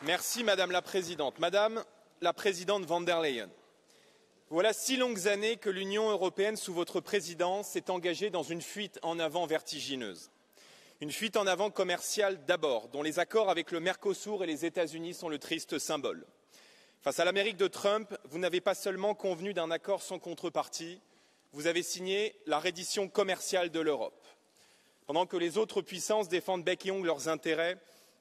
Merci Madame la Présidente. Madame la Présidente von der Leyen, voilà 6 longues années que l'Union européenne, sous votre présidence, s'est engagée dans une fuite en avant vertigineuse. Une fuite en avant commerciale d'abord, dont les accords avec le Mercosur et les États-Unis sont le triste symbole. Face à l'Amérique de Trump, vous n'avez pas seulement convenu d'un accord sans contrepartie, vous avez signé la reddition commerciale de l'Europe. Pendant que les autres puissances défendent bec et ongles leurs intérêts,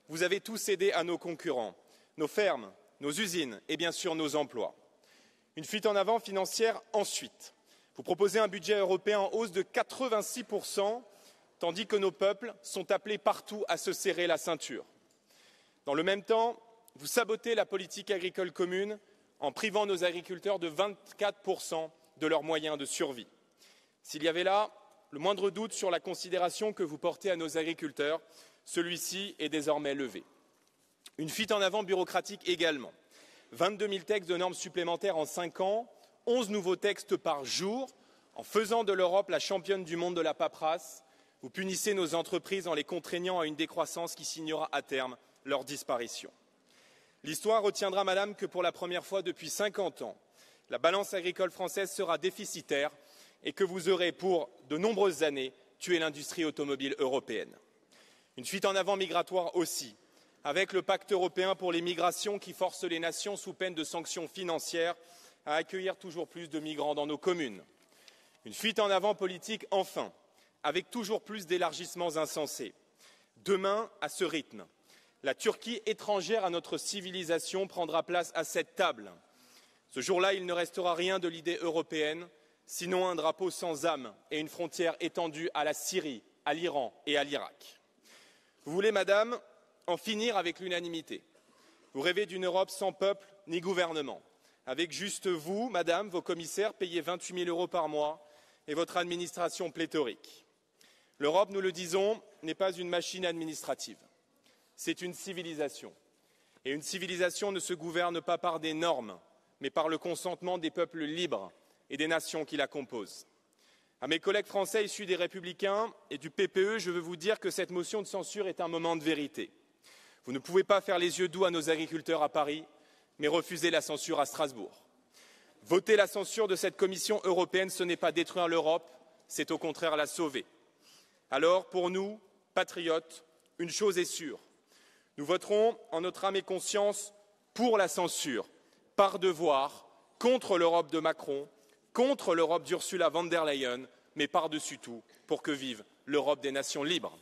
vous avez tous cédé à nos concurrents, nos fermes, nos usines et bien sûr nos emplois. Une fuite en avant financière ensuite. Vous proposez un budget européen en hausse de 86%, tandis que nos peuples sont appelés partout à se serrer la ceinture. Dans le même temps, vous sabotez la politique agricole commune en privant nos agriculteurs de 24% de leurs moyens de survie. S'il y avait là le moindre doute sur la considération que vous portez à nos agriculteurs, celui-ci est désormais levé. Une fuite en avant bureaucratique également. 22 000 textes de normes supplémentaires en 5 ans, 11 nouveaux textes par jour. En faisant de l'Europe la championne du monde de la paperasse, vous punissez nos entreprises en les contraignant à une décroissance qui signera à terme leur disparition. L'histoire retiendra, Madame, que pour la première fois depuis 50 ans, la balance agricole française sera déficitaire et que vous aurez, pour de nombreuses années, tué l'industrie automobile européenne. Une fuite en avant migratoire aussi, avec le pacte européen pour les migrations qui force les nations, sous peine de sanctions financières, à accueillir toujours plus de migrants dans nos communes. Une fuite en avant politique enfin, avec toujours plus d'élargissements insensés. Demain, à ce rythme, la Turquie étrangère à notre civilisation prendra place à cette table. Ce jour-là, il ne restera rien de l'idée européenne, sinon un drapeau sans âme et une frontière étendue à la Syrie, à l'Iran et à l'Irak. Vous voulez, Madame, en finir avec l'unanimité. Vous rêvez d'une Europe sans peuple ni gouvernement, avec juste vous, Madame, vos commissaires payés 28 000 € par mois et votre administration pléthorique. L'Europe, nous le disons, n'est pas une machine administrative. C'est une civilisation. Et une civilisation ne se gouverne pas par des normes, mais par le consentement des peuples libres et des nations qui la composent. À mes collègues français issus des Républicains et du PPE, je veux vous dire que cette motion de censure est un moment de vérité. Vous ne pouvez pas faire les yeux doux à nos agriculteurs à Paris, mais refuser la censure à Strasbourg. Voter la censure de cette Commission européenne, ce n'est pas détruire l'Europe, c'est au contraire la sauver. Alors, pour nous, patriotes, une chose est sûre. Nous voterons en notre âme et conscience pour la censure, par devoir, contre l'Europe de Macron, contre l'Europe d'Ursula von der Leyen, mais par-dessus tout, pour que vive l'Europe des nations libres.